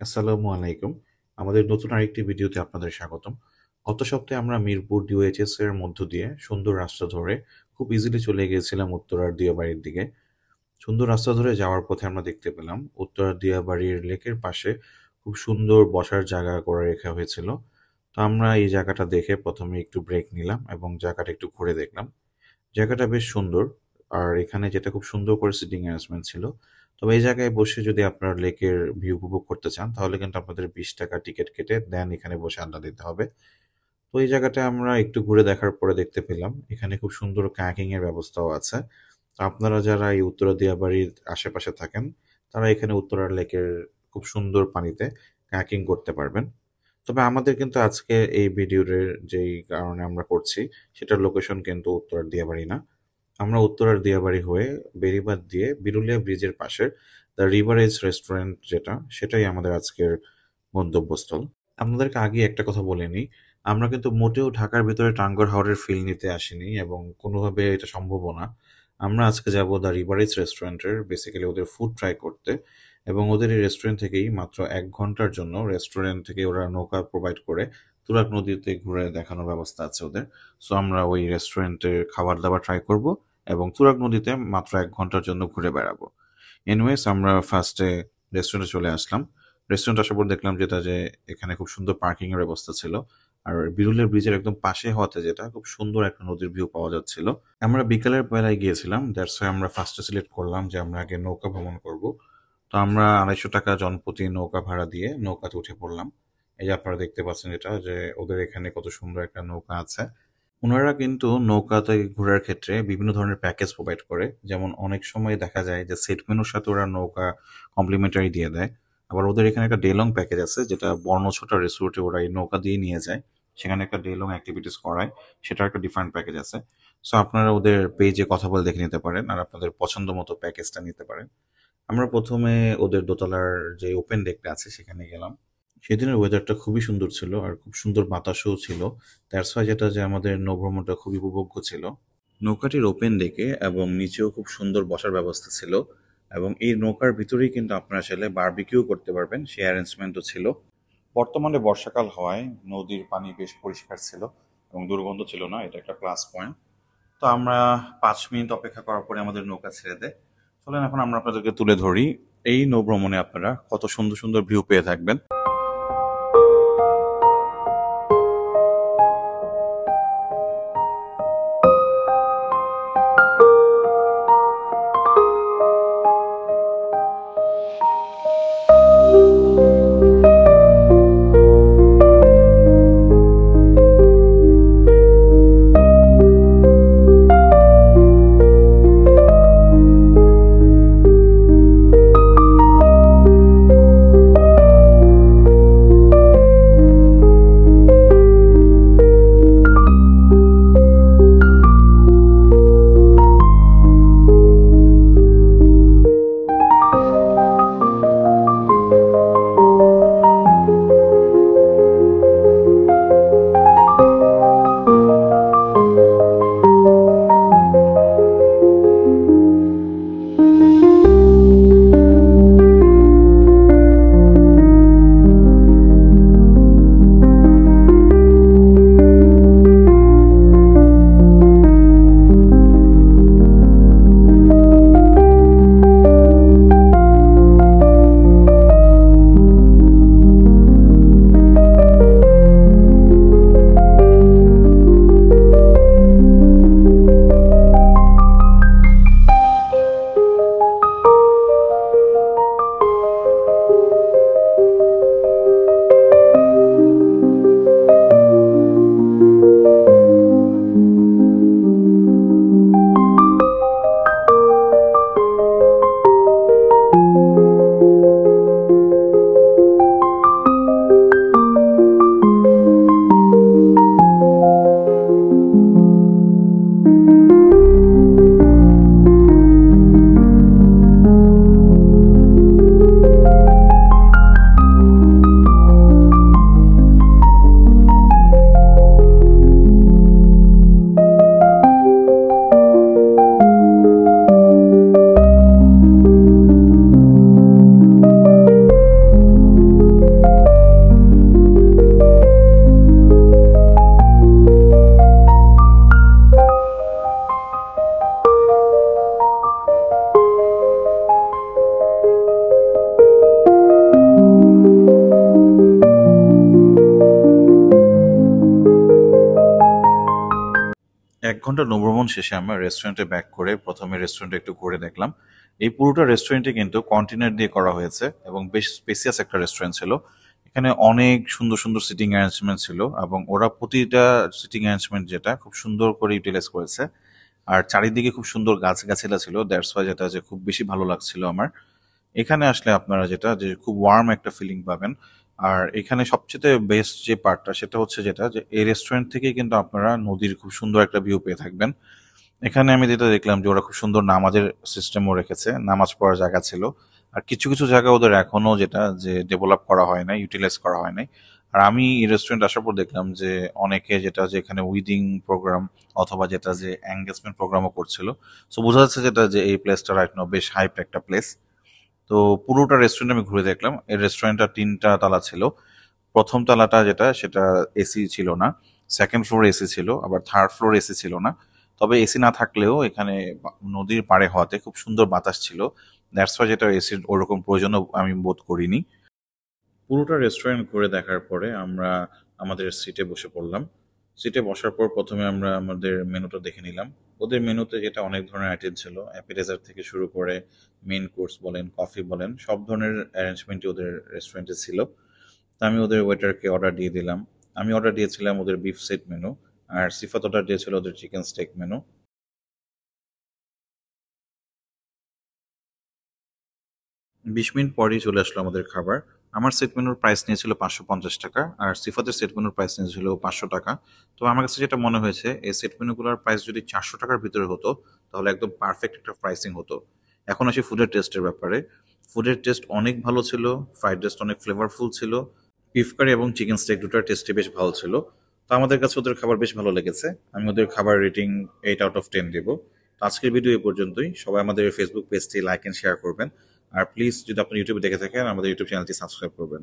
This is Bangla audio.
আসসালামু আলাইকুম। আমাদের নতুন আরেকটি ভিডিওতে আপনাদের স্বাগতম। গত সপ্তাহে আমরা মিরপুর ডিওএইচএস এর মধ্য দিয়ে সুন্দর রাস্তা ধরে খুব ইজিলি চলে গিয়েছিলাম উত্তরার দিয়াবাড়ির দিকে। সুন্দর রাস্তা ধরে যাওয়ার পথে আমরা দেখতে পেলাম উত্তরার দিয়াবাড়ির লেকের পাশে খুব সুন্দর বসার জায়গা করে রাখা হয়েছিল। তো আমরা এই জায়গাটা দেখে ১ম এ একটু ব্রেক নিলাম এবং জায়গাটা একটু ঘুরে দেখলাম। জায়গাটা বেশ সুন্দর। আর এখানে যেটা খুব সুন্দর করে সিটিং অ্যারেঞ্জমেন্ট ছিল। তবে এই জায়গায় বসে যদি আপনারা লেকের ভিউ উপভোগ করতে চান তাহলে কিন্তু আপনাদের ৳২০ টিকেট কেটে দেন এখানে বসে আড্ডা দিতে হবে। তো এই জায়গাটা আমরা একটু ঘুরে দেখার পরে দেখতে পেলাম এখানে খুব সুন্দর কায়াকিং এর ব্যবস্থাও আছে। তো আপনারা যারা এই উত্তরা দিয়াবাড়ির আশেপাশে থাকেন তারা এখানে উত্তরা লেকের খুব সুন্দর পানিতে কায়াকিং করতে পারবেন। তবে আমাদের কিন্তু আজকে এই ভিডিওর যেই কারণে আমরা করছি সেটার লোকেশন কিন্তু উত্তরার দিয়াবাড়ি না। আমরা উত্তরার দিয়াবাড়ি হয়ে বেড়িবাঁধ দিয়ে বিরুলিয়া ব্রিজের পাশের দ্য রিভারেজ রেস্টুরেন্ট যেটা সেটাই আমাদের আজকের গন্তব্যস্থল। আপনাদেরকে আগে একটা কথা বলে নিই, আমরা কিন্তু মোটেও ঢাকার ভিতরে টাঙ্গুয়ার হাওরের ফিল নিতে আসিনি এবং কোনোভাবে এটা সম্ভবও না। আমরা আজকে যাব দ্য রিভারেজ রেস্টুরেন্টের বেসিক্যালি ওদের ফুড ট্রাই করতে এবং ওদের এই রেস্টুরেন্ট থেকেই মাত্র ১ ঘন্টার জন্য রেস্টুরেন্ট থেকে ওরা নৌকা প্রোভাইড করে তুরাগ নদীতে ঘুরে দেখানোর ব্যবস্থা আছে ওদের। সো আমরা ওই রেস্টুরেন্টের খাবার-দাবার ট্রাই করব এবং তুরাগ নদীতে মাত্র ১ ঘন্টার জন্য ঘুরে বেড়াবো। এনিওয়েজ আমরা ফার্স্টে রেস্টুরেন্টে চলে আসলাম। রেস্টুরেন্ট আসার পর দেখলাম যেটা যে এখানে খুব সুন্দর পার্কিং এর ব্যবস্থা ছিল। আর বিরুলিয়া ব্রিজের একদম পাশে হওয়াতে যেটা খুব সুন্দর একটা নদীর ভিউ পাওয়া যাচ্ছিল। আমরা বিকালের বেলায় গিয়েছিলাম। দ্যাটস ওয়াই আমরা ফার্স্টে সিলেক্ট করলাম যে আমরা আগে নৌকা ভ্রমণ করব। তো আমরা ৳২৫০ জনপ্রতি নৌকা ভাড়া দিয়ে নৌকাতে উঠে পড়লাম। এই যে আপনারা দেখতে পাচ্ছেন যেটা যে ওদের এখানে কত সুন্দর একটা নৌকা আছে। উনারা কিন্তু নৌকাতে ঘোরার ক্ষেত্রে বিভিন্ন ধরনের প্যাকেজ প্রোভাইড করে। যেমন অনেক সময় দেখা যায় যে সেট মেনুর সাথে ওরা নৌকা কমপ্লিমেন্টারি দিয়ে দেয়। আবার ওদের এখানে একটা ডে লং প্যাকেজ আছে যেটা বর্ণছোটা রিসোর্টে ওরা এই নৌকা দিয়ে নিয়ে যায়। সেখানে একটা ডে লং অ্যাক্টিভিটিস করায়। সেটার একটা ডিফারেন্ট প্যাকেজ আছে। সো আপনারা ওদের পেজে কথা বলে দেখে নিতে পারেন আর আপনাদের পছন্দ মতো প্যাকেজটা নিতে পারেন। আমরা ১ম এ ওদের দোতলার যে ওপেন ডেকটা আছে সেখানে গেলাম। সেদিনের ওয়েদারটা খুবই সুন্দর ছিল আর খুব সুন্দর বাতাসও ছিল। দ্যাটস ওয়াই যেটা যে আমাদের নৌভ্রমণটা খুবই উপভোগ্য ছিল। নৌকাটির ওপেন ডেকে এবং নিচেও খুব সুন্দর বসার ব্যবস্থা ছিল এবং এই নৌকার ভিতরেই কিন্তু আপনারা চাইলে বারবিকিউ করতে পারবেন সেই অ্যারেঞ্জমেন্টও ছিল। বর্তমানে বর্ষাকাল হওয়ায় নদীর পানি বেশ পরিষ্কার ছিল এবং দুর্গন্ধ ছিল না, এটা একটা প্লাস পয়েন্ট। তো আমরা ৫ মিনিট অপেক্ষা করার পরে আমাদের নৌকা ছেড়ে দেয়। চলেন এখন আমরা আপনাদেরকে তুলে ধরি এই নৌভ্রমণে আপনারা কত সুন্দর সুন্দর ভিউ পেয়ে থাকবেন। 1 ঘন্টা নৌভ্রমণ শেষে আমরা রেস্টুরেন্টে ব্যাক করে প্রথমে রেস্টুরেন্টে একটু ঘুরে দেখলাম। এই পুরোটা রেস্টুরেন্টে কিন্তু কন্টেনার দিয়ে করা হয়েছে এবং বেশ স্পেসিয়াস একটা রেস্টুরেন্ট ছিল। এখানে অনেক সুন্দর সুন্দর সিটিং অ্যারেঞ্জমেন্ট ছিল এবং ওরা প্রতিটা সিটিং অ্যারেঞ্জমেন্ট যেটা খুব সুন্দর করে ইউটিলাইজ করেছে। আর চারিদিকে খুব সুন্দর গাছগাছালি ছিল, দ্যাটস ওয়াই যেটা যে খুব বেশি ভালো লাগছিল আমার। এখানে আসলে আপনারা যেটা যে খুব ওয়ার্ম একটা ফিলিং পাবেন। আর এখানে সবচেয়ে বেস্ট যে পার্টটা সেটা হচ্ছে যেটা যে এই রেস্টুরেন্ট থেকেই কিন্তু আপনারা নদীর খুব সুন্দর একটা ভিউ পেয়ে থাকবেন। এখানে আমি যেটা দেখলাম যে ওরা খুব সুন্দর নামাজের সিস্টেমও রেখেছে, নামাজ পড়ার জায়গা ছিল। আর কিছু কিছু জায়গা ওদের এখনো যেটা যে ডেভেলপ করা হয় নাই, ইউটিলাইজ করা হয় নাই। আর আমি এই রেস্টুরেন্ট আসার পর দেখলাম যে অনেকে যেটা যে এখানে উইডিং প্রোগ্রাম অথবা যেটা যে এঙ্গেজমেন্ট প্রোগ্রামও করছিল। সো বোঝা যাচ্ছে যেটা যে এই প্লেসটা রাইট নাও বেশ হাইপ একটা প্লেস। তো পুরোটা রেস্টুরেন্ট আমি ঘুরে দেখলাম। এই রেস্টুরেন্টটা 3টা তালা ছিল। প্রথম তালাটা যেটা সেটা এসি ছিল না, সেকেন্ড ফ্লোর এসি ছিল, আবার থার্ড ফ্লোর এসি ছিল না। তবে এসি না থাকলেও এখানে নদীর পাড়ে হওয়াতে খুব সুন্দর বাতাস ছিল, দ্যাটস ওয়াই যেটা এসির ওরকম প্রয়োজনও আমি বোধ করিনি। পুরোটা রেস্টুরেন্ট ঘুরে দেখার পরে আমরা আমাদের সিটে বসে পড়লাম। সিটে বসার পর প্রথমে আমরা আমাদের মেনুটা দেখে নিলাম। ওদের মেনুতে যেটা অনেক ধরনের আইটেম ছিল, অ্যাপিটাইজার থেকে শুরু করে মেইন কোর্স বলেন, কফি বলেন, সব ধরনের অ্যারেঞ্জমেন্টই ওদের রেস্টুরেন্টে ছিল। তা আমি ওদের ওয়েটারকে অর্ডার দিয়ে দিলাম। আমি অর্ডার দিয়েছিলাম ওদের বিফ সেট মেনু, আর সিফাত অর্ডার দিয়েছিল ওদের চিকেন স্টেক মেনু। 20 মিনিট পরেই চলে আসলো আমাদের খাবার। আমার সেট মেনুর প্রাইস নিয়েছিল 550 টাকা, আর সিফাতের সেট মেনুর প্রাইস নিয়েছিল 500 টাকা। তো আমার কাছে যেটা মনে হয়েছে এই সেট মেনুগুলোর প্রাইস যদি 400 টাকার ভিতরে হতো তাহলে একদম পারফেক্ট একটা প্রাইসিং হতো। এখন আসি ফুডের টেস্টের ব্যাপারে। ফুডের টেস্ট অনেক ভালো ছিল, ফ্রাইড রাইস অনেক ফ্লেভারফুল ছিল, বিফ কারি এবং চিকেন স্টেক দুটোর টেস্টই বেশ ভালো ছিল। তো আমাদের কাছে ওদের খাবার বেশ ভালো লেগেছে। আমি ওদের খাবার রেটিং 8/10 দেব। তো আজকের ভিডিও এই পর্যন্তই। সবাই আমাদের ফেসবুক পেজটি লাইক এন্ড শেয়ার করবেন। আর প্লিজ যদি আপনি ইউটিউবে দেখে থাকেন আমাদের ইউটিউব চ্যানেলটি সাবস্ক্রাইব করবেন।